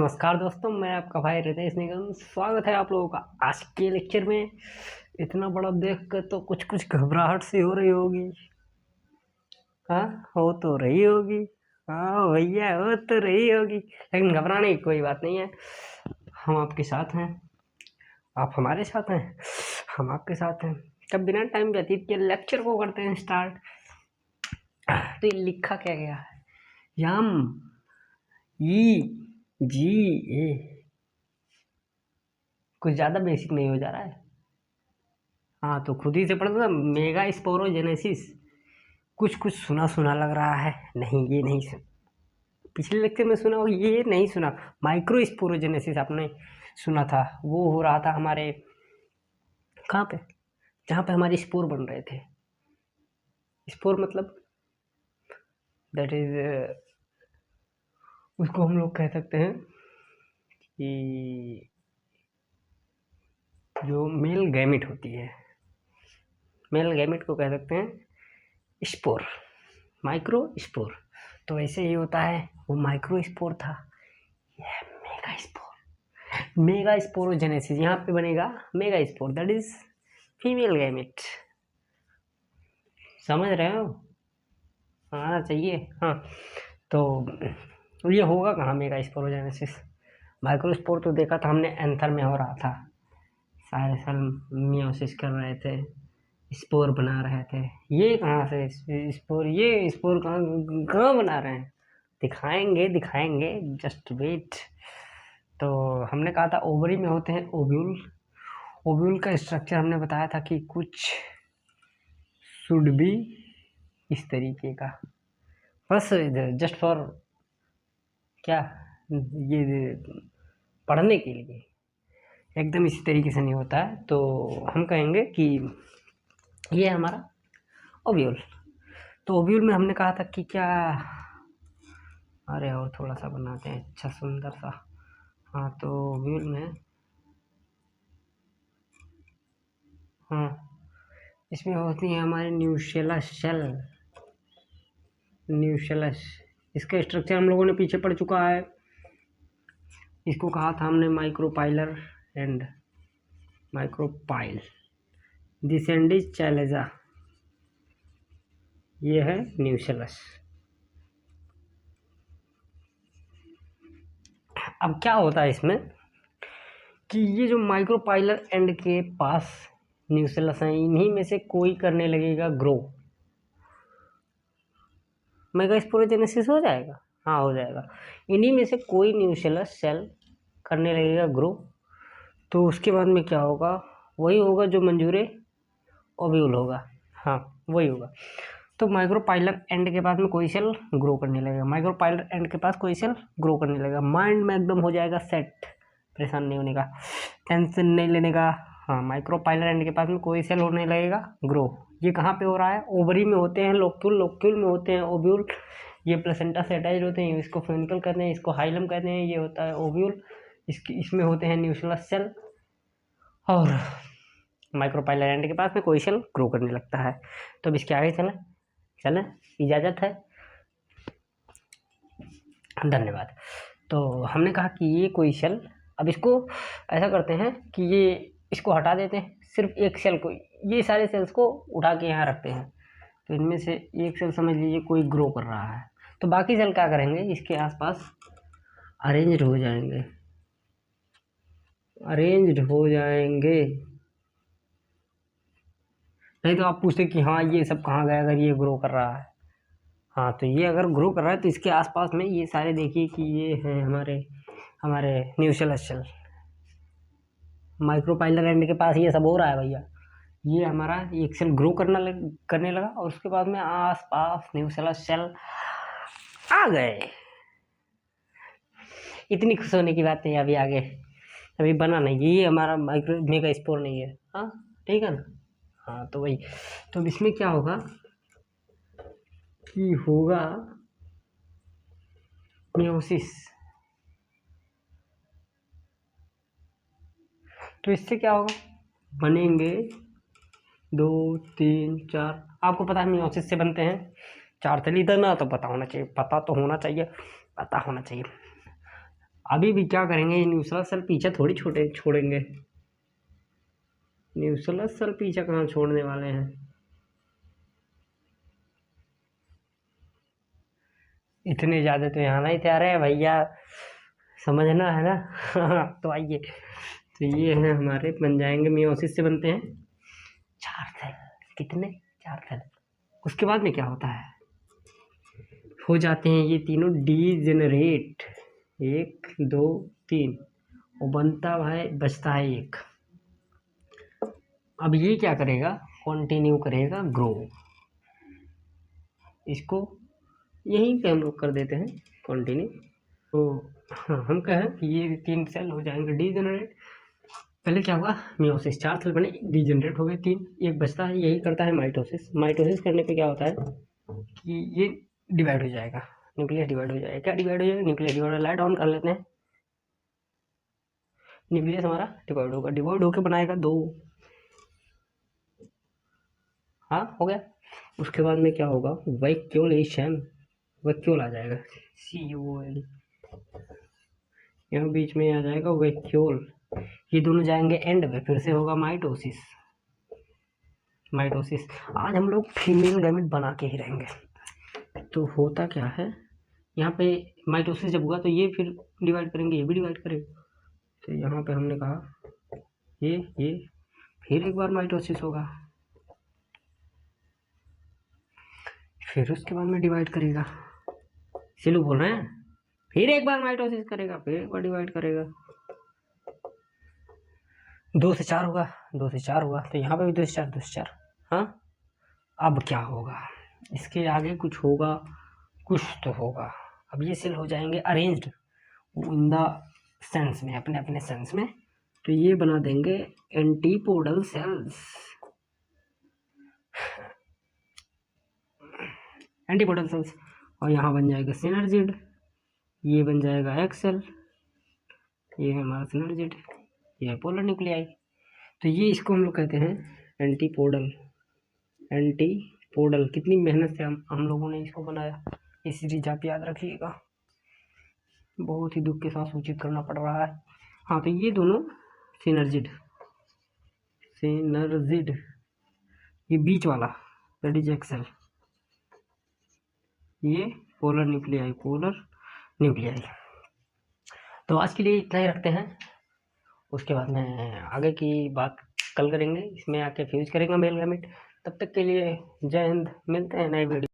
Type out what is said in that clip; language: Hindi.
नमस्कार दोस्तों, मैं आपका भाई रितेश निगम। स्वागत है आप लोगों का आज के लेक्चर में। इतना बड़ा देख कर तो कुछ कुछ घबराहट सी हो रही होगी। हाँ, हो तो रही होगी। हाँ भैया, हो तो रही होगी, लेकिन घबराने की कोई बात नहीं है। हम आपके साथ हैं, आप हमारे साथ हैं, हम आपके साथ हैं। तब बिना टाइम व्यतीत किए लेक्चर को करते हैं स्टार्ट। तो ये लिखा क्या गया है? यम ई जी ए। कुछ ज़्यादा बेसिक नहीं हो जा रहा है? हाँ, तो खुद ही से पढ़ दो। मेगा स्पोरोजेनेसिस, कुछ कुछ सुना सुना लग रहा है। नहीं, ये नहीं सुन, पिछले लेक्चर में सुना होगा, ये नहीं सुना। माइक्रो स्पोरोजेनेसिस आपने सुना था, वो हो रहा था हमारे कहाँ पे, जहाँ पे हमारे स्पोर बन रहे थे। स्पोर मतलब दैट इज, उसको हम लोग कह सकते हैं कि जो मेल गैमेट होती है, मेल गैमेट को कह सकते हैं स्पोर, माइक्रो स्पोर। तो वैसे ही होता है, वो माइक्रो स्पोर था, यह मेगा स्पोर। मेगा स्पोरोजेनेसिस, यहाँ पे बनेगा mega spore, that is female gamete. समझ रहे हो? आना चाहिए। हाँ, तो ये होगा कहाँ मेगा स्पोरोजेनेसिस? माइक्रो स्पोर तो देखा था हमने, एंथर में हो रहा था, सारे सेल मियोसिस कर रहे थे, स्पोर बना रहे थे। ये कहाँ से स्पोर, ये स्पोर कहाँ कहाँ बना रहे हैं? दिखाएंगे दिखाएंगे, जस्ट वेट। तो हमने कहा था ओवरी में होते हैं ओव्यूल। ओव्यूल का स्ट्रक्चर हमने बताया था कि कुछ शुड बी इस तरीके का, बस जस्ट फॉर क्या, ये पढ़ने के लिए, एकदम इसी तरीके से नहीं होता है। तो हम कहेंगे कि ये हमारा ओव्यूल। तो ओव्यूल में हमने कहा था कि क्या, अरे और थोड़ा सा बनाते हैं अच्छा सुंदर सा। हाँ, तो ओव्यूल में, हाँ, इसमें होती है हमारी न्यूशेलस सेल। न्यूशेलस, इसका स्ट्रक्चर हम लोगों ने पीछे पढ़ चुका है। इसको कहा था हमने माइक्रोपाइलर एंड माइक्रोपाइल। डिसेंडिज चैलेजा, ये है न्यूशेलस। अब क्या होता है इसमें कि ये जो माइक्रोपाइलर एंड के पास न्यूशेलस हैं, इन्हीं में से कोई करने लगेगा ग्रो। मेगा स्पोरोजेनेसिस हो जाएगा, हाँ हो जाएगा। इन्हीं में से कोई न्यूशेलस सेल करने लगेगा ग्रो। तो उसके बाद में क्या होगा? वही होगा जो मंजूरे ओव्यूल होगा। हाँ, वही होगा। तो माइक्रोपाइलर एंड के पास में कोई सेल ग्रो करने लगेगा, माइक्रोपाइलर एंड के पास कोई सेल ग्रो करने लगेगा। माइंड में एकदम हो जाएगा सेट, परेशान नहीं होने का, टेंशन नहीं लेने का। हाँ, माइक्रोपाइलर एंड के पास में कोई सेल होने लगेगा ग्रो। ये कहाँ पे हो रहा है? ओवरी में होते हैं लोक्यूल, लोक्यूल में होते हैं ओव्यूल। ये प्लेसेंटा से अटैच होते हैं, इसको फ्यूनिकल कहते हैं, इसको हाइलम कहते हैं। ये होता है ओव्यूल, इसमें होते हैं न्यूक्लियस सेल। और माइक्रोपाइलर एंड के पास में कोई सेल ग्रो करने लगता है। तो अब इसके आगे चलें, चलें, इजाज़त है, धन्यवाद। तो हमने कहा कि ये कोई सेल, अब इसको ऐसा करते हैं कि ये इसको हटा देते हैं, सिर्फ एक सेल को, ये सारे सेल्स को उठा के यहाँ रखते हैं। तो इनमें से एक सेल समझ लीजिए कोई ग्रो कर रहा है, तो बाकी सेल क्या करेंगे? इसके आसपास अरेंज्ड हो जाएंगे, अरेंज्ड हो जाएंगे। नहीं तो आप पूछते कि हाँ ये सब कहाँ गया अगर ये ग्रो कर रहा है। हाँ, तो ये अगर ग्रो कर रहा है तो इसके आसपास में ये सारे देखिए कि ये हैं हमारे हमारे न्यूक्लियस सेल। माइक्रोपाइलर एंड के पास ये सब हो रहा है भैया। ये हमारा एक सेल ग्रो करने लगा और उसके बाद में आस पास न्यूक्लियस सेल आ गए। इतनी खुश होने की बात नहीं है, अभी आगे अभी बना नहीं, ये हमारा माइक्रो मेगा स्पोर नहीं है। हाँ, ठीक है ना? हाँ, तो वही। तो अब इसमें क्या होगा कि होगा मियोसिस। तो इससे क्या होगा? बनेंगे 2 3 4, आपको पता है मियोसिस से बनते हैं 4 सेल। इधर ना तो पता होना चाहिए, पता तो होना चाहिए, पता होना चाहिए। अभी भी क्या करेंगे, न्यूक्लियस सेल पीछे थोड़ी छोड़ेंगे। न्यूक्लियस सेल पीछे कहाँ छोड़ने वाले हैं। इतने ज़्यादा तो यहाँ नहीं तैयार है भैया, समझना है ना। तो आइए, तो ये है हमारे, बन जाएंगे, मियोसिस से बनते हैं 4 सेल। कितने? 4 सेल। उसके बाद में क्या होता है, हो जाते हैं ये तीनों डीजेनरेट, 1 2 3, और बनता है, बचता है एक। अब ये क्या करेगा, कंटिन्यू करेगा ग्रो। इसको यहीं पे हम लोग कर देते हैं कंटिन्यू। तो हाँ, हम कहें कि ये 3 सेल हो जाएंगे डीजेनरेट। पहले क्या हुआ, मियोसिस, 4 सेल बने, डीजेनरेट हो गए 3, एक बचता है, यही करता है माइटोसिस। माइटोसिस करने पे क्या होता है कि ये डिवाइड हो जाएगा, न्यूक्लियस डिवाइड हो जाएगा। क्या डिवाइड हो जाएगा, न्यूक्लियस डिवाइड। लाइट ऑन कर लेते हैं। न्यूक्लियस हमारा डिवाइड होगा, डिवाइड होकर बनाएगा 2। हाँ, हो गया। उसके बाद में क्या होगा, वैक्यूलेशन, वैक्यूल आ जाएगा, CUOL, यहाँ बीच में आ जाएगा वैक्यूल। ये दोनों जाएंगे एंड में, फिर से होगा माइटोसिस। माइटोसिस, आज हम लोग फीमेल गैमेट बना के ही रहेंगे। तो होता क्या है, यहाँ पे माइटोसिस जब हुआ तो ये फिर डिवाइड करेंगे, ये भी डिवाइड करेंगे। तो यहाँ पे हमने कहा ये फिर एक बार माइटोसिस होगा, फिर उसके बाद में डिवाइड करेगा। सिलू बोल रहे हैं, फिर एक बार माइटोसिस करेगा, फिर एक बार डिवाइड करेगा। 2 से 4 होगा, 2 से 4 हुआ, तो यहाँ पे भी 2 से 4, 2 से 4। हाँ, अब क्या होगा, इसके आगे कुछ होगा, कुछ तो होगा। अब ये सेल हो जाएंगे अरेंज्ड इन द सेंस में, अपने अपने सेंस में। तो ये बना देंगे एंटीपोडल सेल्स, एंटीपोडल सेल्स। और यहाँ बन जाएगा सिनर्जिड, ये बन जाएगा एक्सेल, ये है हमारा सिनर्जिड, ये है पोलर न्यूक्लियाई। तो ये इसको हम लोग कहते हैं एंटीपोडल। एंटीपोडल, कितनी मेहनत से हम लोगों ने इसको बनाया, ये सीरीज आप याद रखिएगा, बहुत ही दुख के साथ सूचित करना पड़ रहा है। हाँ, तो ये दोनों सिनर्जिड, सिनर्जिड, ये बीच वाला दैट इज एक्सेल, ये पोलर न्यूक्लियाई, पोलर न्यूक्लियाई। तो आज के लिए इतना ही रखते हैं, उसके बाद में आगे की बात कल करेंगे, इसमें आके फ्यूज करेंगे मेल गैमेट। तब तक के लिए जय हिंद, मिलते हैं नए वीडियो।